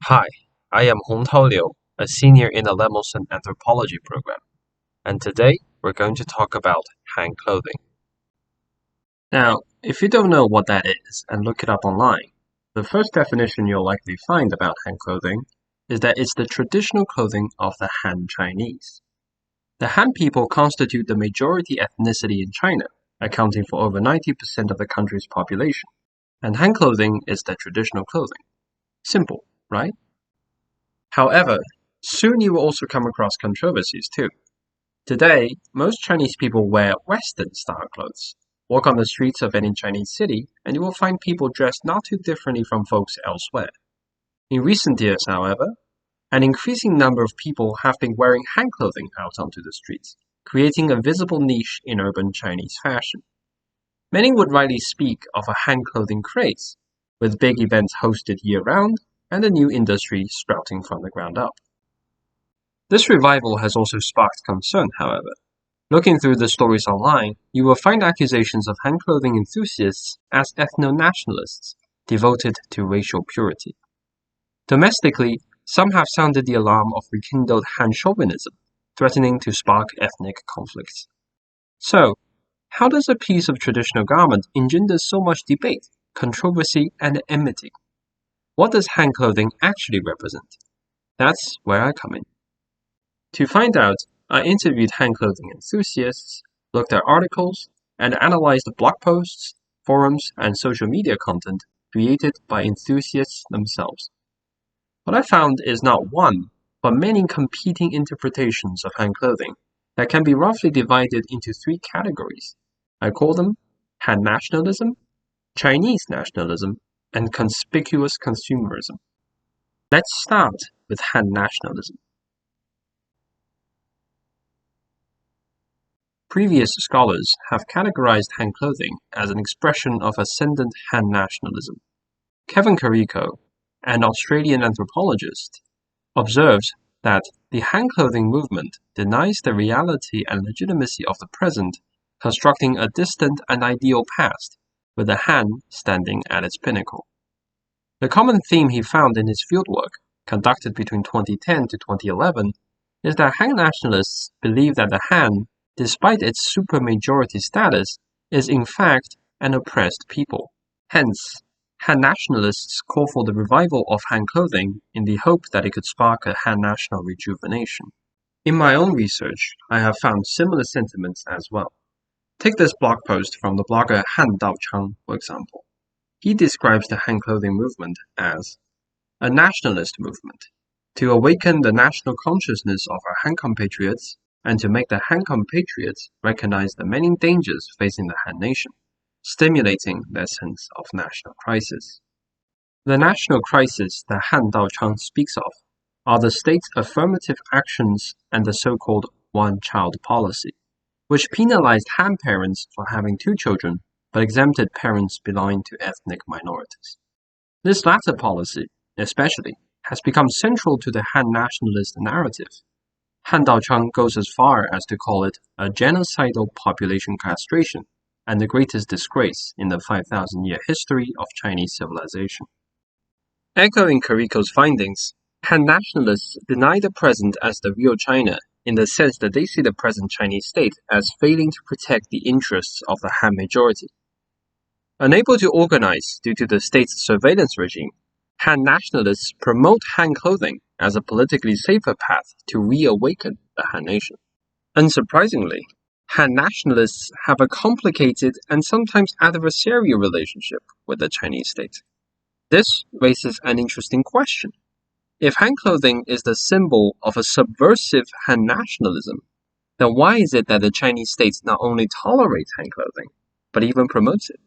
Hi, I am Hongtao, a senior in the Lemelson Anthropology program, and today we're going to talk about Han clothing. Now, if you don't know what that is and look it up online, the first definition you'll likely find about Han clothing is that it's the traditional clothing of the Han Chinese. The Han people constitute the majority ethnicity in China, accounting for over 90% of the country's population, and Han clothing is their traditional clothing. Simple, right? However, soon you will also come across controversies too. Today, most Chinese people wear Western-style clothes. Walk on the streets of any Chinese city, and you will find people dressed not too differently from folks elsewhere. In recent years, however, an increasing number of people have been wearing Han clothing out onto the streets, creating a visible niche in urban Chinese fashion. Many would rightly speak of a Han clothing craze, with big events hosted year-round and a new industry sprouting from the ground up. This revival has also sparked concern, however. Looking through the stories online, you will find accusations of Han clothing enthusiasts as ethno-nationalists devoted to racial purity. Domestically, some have sounded the alarm of rekindled Han chauvinism, threatening to spark ethnic conflicts. So, how does a piece of traditional garment engender so much debate, controversy, and enmity? What does Han clothing actually represent? That's where I come in. To find out, I interviewed Han clothing enthusiasts, looked at articles, and analyzed blog posts, forums, and social media content created by enthusiasts themselves. What I found is not one, but many competing interpretations of Han clothing that can be roughly divided into three categories. I call them Han nationalism, Chinese nationalism, and conspicuous consumerism. Let's start with Han nationalism. Previous scholars have categorized Han clothing as an expression of ascendant Han nationalism. Kevin Carrico, an Australian anthropologist, observes that the Han clothing movement denies the reality and legitimacy of the present, constructing a distant and ideal past, with the Han standing at its pinnacle. The common theme he found in his fieldwork, conducted between 2010 to 2011, is that Han nationalists believe that the Han, despite its supermajority status, is in fact an oppressed people. Hence, Han nationalists call for the revival of Han clothing in the hope that it could spark a Han national rejuvenation. In my own research, I have found similar sentiments as well. Take this blog post from the blogger Hongtao, for example. He describes the Han clothing movement as a nationalist movement to awaken the national consciousness of our Han compatriots and to make the Han compatriots recognize the many dangers facing the Han nation, stimulating their sense of national crisis. The national crisis that Han Daochang speaks of are the state's affirmative actions and the so-called one-child policy, which penalized Han parents for having two children but exempted parents belonging to ethnic minorities. This latter policy, especially, has become central to the Han nationalist narrative. Han Daochang goes as far as to call it a genocidal population castration and the greatest disgrace in the 5,000-year history of Chinese civilization. Echoing Carrico's findings, Han nationalists deny the present as the real China in the sense that they see the present Chinese state as failing to protect the interests of the Han majority. Unable to organize due to the state's surveillance regime, Han nationalists promote Han clothing as a politically safer path to reawaken the Han nation. Unsurprisingly, Han nationalists have a complicated and sometimes adversarial relationship with the Chinese state. This raises an interesting question. If Han clothing is the symbol of a subversive Han nationalism, then why is it that the Chinese state not only tolerates Han clothing, but even promotes it?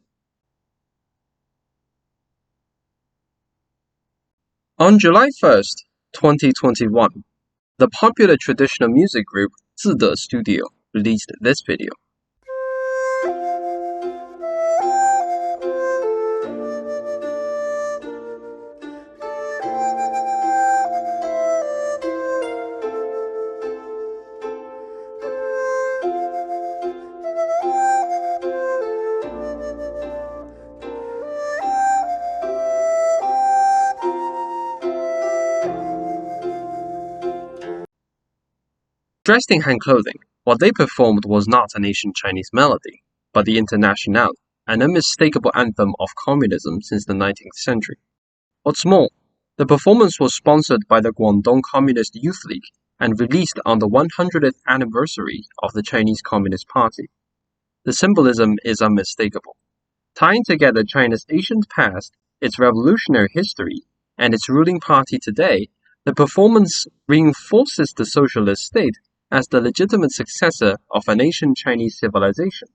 On July 1st, 2021, the popular traditional music group Zide Studio released this video. Dressed in Han clothing, what they performed was not an ancient Chinese melody, but the Internationale, an unmistakable anthem of communism since the 19th century. What's more, the performance was sponsored by the Guangdong Communist Youth League and released on the 100th anniversary of the Chinese Communist Party. The symbolism is unmistakable, tying together China's ancient past, its revolutionary history, and its ruling party today. The performance reinforces the socialist state as the legitimate successor of an ancient Chinese civilization,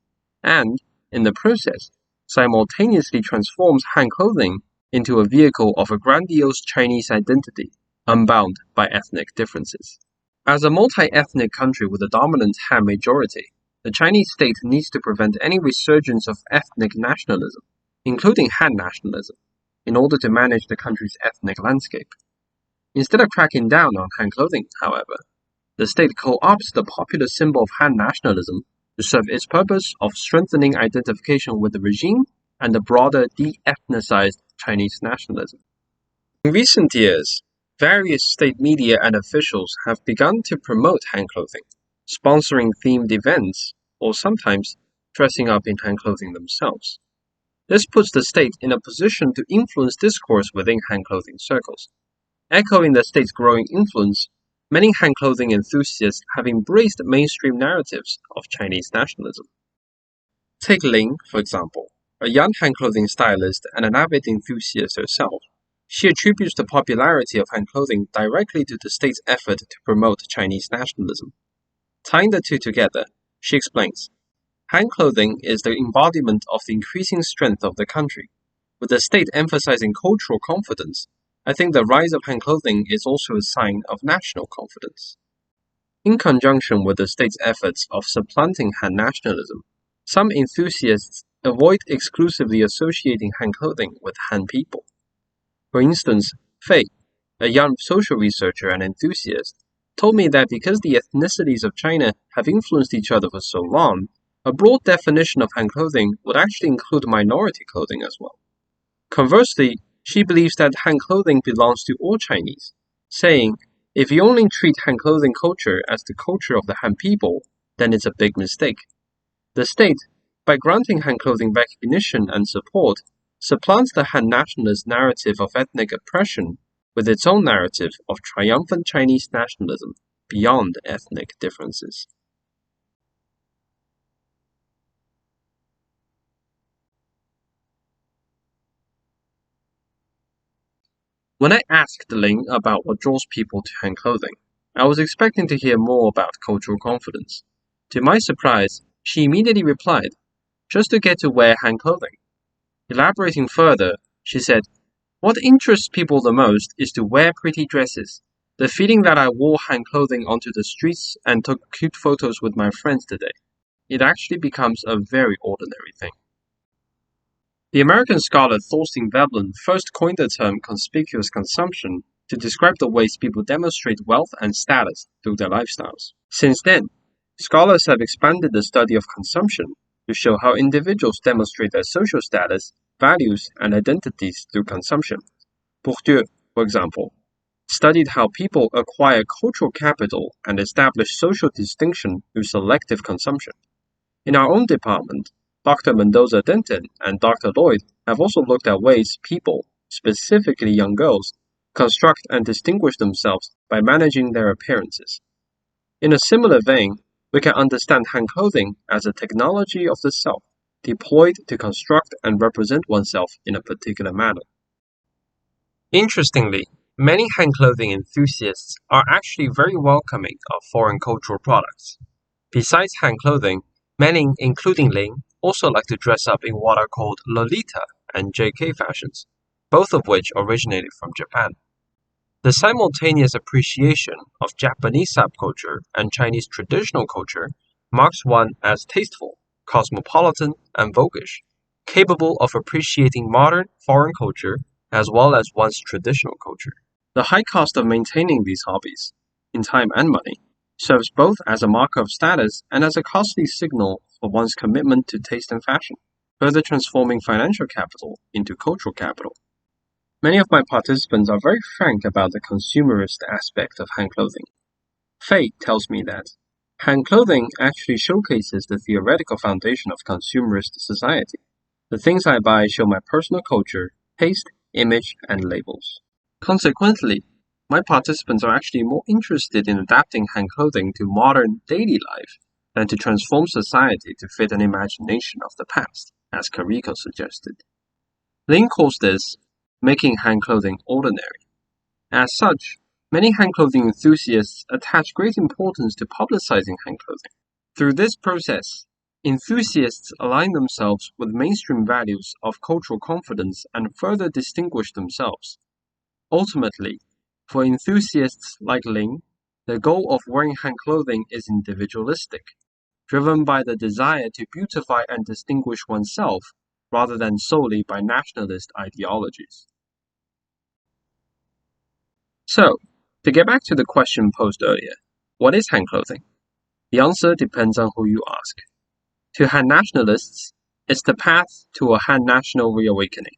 and, in the process, simultaneously transforms Han clothing into a vehicle of a grandiose Chinese identity, unbound by ethnic differences. As a multi-ethnic country with a dominant Han majority, the Chinese state needs to prevent any resurgence of ethnic nationalism, including Han nationalism, in order to manage the country's ethnic landscape. Instead of cracking down on Han clothing, however, the state co-opts the popular symbol of Han nationalism to serve its purpose of strengthening identification with the regime and the broader de-ethnicized Chinese nationalism. In recent years, various state media and officials have begun to promote Han clothing, sponsoring themed events, or sometimes dressing up in Han clothing themselves. This puts the state in a position to influence discourse within Han clothing circles. Echoing the state's growing influence, many Han clothing enthusiasts have embraced mainstream narratives of Chinese nationalism. Take Ling, for example, a young Han clothing stylist and an avid enthusiast herself. She attributes the popularity of Han clothing directly to the state's effort to promote Chinese nationalism. Tying the two together, she explains, Han clothing is the embodiment of the increasing strength of the country. With the state emphasizing cultural confidence, I think the rise of Han clothing is also a sign of national confidence. In conjunction with the state's efforts of supplanting Han nationalism, some enthusiasts avoid exclusively associating Han clothing with Han people. For instance, Fei, a young social researcher and enthusiast, told me that because the ethnicities of China have influenced each other for so long, a broad definition of Han clothing would actually include minority clothing as well. Conversely, she believes that Han clothing belongs to all Chinese, saying, if you only treat Han clothing culture as the culture of the Han people, then it's a big mistake. The state, by granting Han clothing recognition and support, supplants the Han nationalist narrative of ethnic oppression with its own narrative of triumphant Chinese nationalism beyond ethnic differences. When I asked Ling about what draws people to Han clothing, I was expecting to hear more about cultural confidence. To my surprise, she immediately replied, just to get to wear Han clothing. Elaborating further, she said, what interests people the most is to wear pretty dresses. The feeling that I wore Han clothing onto the streets and took cute photos with my friends today. It actually becomes a very ordinary thing. The American scholar Thorstein Veblen first coined the term conspicuous consumption to describe the ways people demonstrate wealth and status through their lifestyles. Since then, scholars have expanded the study of consumption to show how individuals demonstrate their social status, values, and identities through consumption. Bourdieu, for example, studied how people acquire cultural capital and establish social distinction through selective consumption. In our own department, Dr. Mendoza-Denton and Dr. Lloyd have also looked at ways people, specifically young girls, construct and distinguish themselves by managing their appearances. In a similar vein, we can understand Han clothing as a technology of the self, deployed to construct and represent oneself in a particular manner. Interestingly, many Han clothing enthusiasts are actually very welcoming of foreign cultural products. Besides Han clothing, many, including Ling, also like to dress up in what are called Lolita and JK fashions, both of which originated from Japan. The simultaneous appreciation of Japanese subculture and Chinese traditional culture marks one as tasteful, cosmopolitan, and voguish, capable of appreciating modern foreign culture as well as one's traditional culture. The high cost of maintaining these hobbies, in time and money, serves both as a marker of status and as a costly signal for one's commitment to taste and fashion, further transforming financial capital into cultural capital. Many of my participants are very frank about the consumerist aspect of Han clothing. Fei tells me that, Hand clothing actually showcases the theoretical foundation of consumerist society. The things I buy show my personal culture, taste, image, and labels. Consequently, my participants are actually more interested in adapting hand clothing to modern daily life than to transform society to fit an imagination of the past, as Kariko suggested. Lin calls this making hand clothing ordinary. As such, many hand clothing enthusiasts attach great importance to publicizing hand clothing. Through this process, enthusiasts align themselves with mainstream values of cultural confidence and further distinguish themselves. Ultimately, for enthusiasts like Ling, the goal of wearing hand clothing is individualistic, driven by the desire to beautify and distinguish oneself rather than solely by nationalist ideologies. So, to get back to the question posed earlier, what is hand clothing? The answer depends on who you ask. To Han nationalists, it's the path to a Han national reawakening.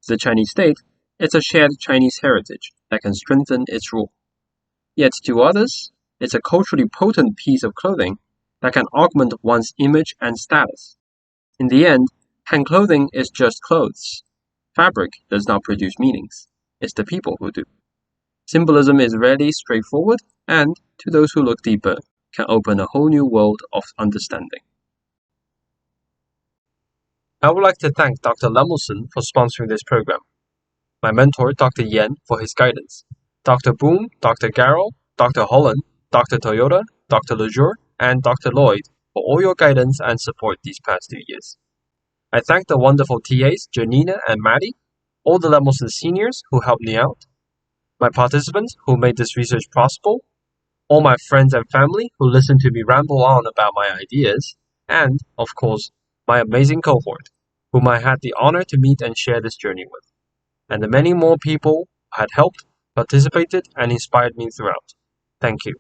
To the Chinese state, it's a shared Chinese heritage that can strengthen its rule. Yet to others, it's a culturally potent piece of clothing that can augment one's image and status. In the end, hand clothing is just clothes. Fabric does not produce meanings. It's the people who do. Symbolism is rarely straightforward and, to those who look deeper, can open a whole new world of understanding. I would like to thank Dr. Lemelson for sponsoring this program, my mentor Dr. Yen for his guidance, Dr. Boom, Dr. Garrell, Dr. Holland, Dr. Toyota, Dr. Lejour, and Dr. Lloyd for all your guidance and support these past 2 years. I thank the wonderful TAs Janina and Maddie, all the Lemelson seniors who helped me out, my participants who made this research possible, all my friends and family who listened to me ramble on about my ideas, and, of course, my amazing cohort, whom I had the honor to meet and share this journey with, and the many more people who had helped, participated, and inspired me throughout. Thank you.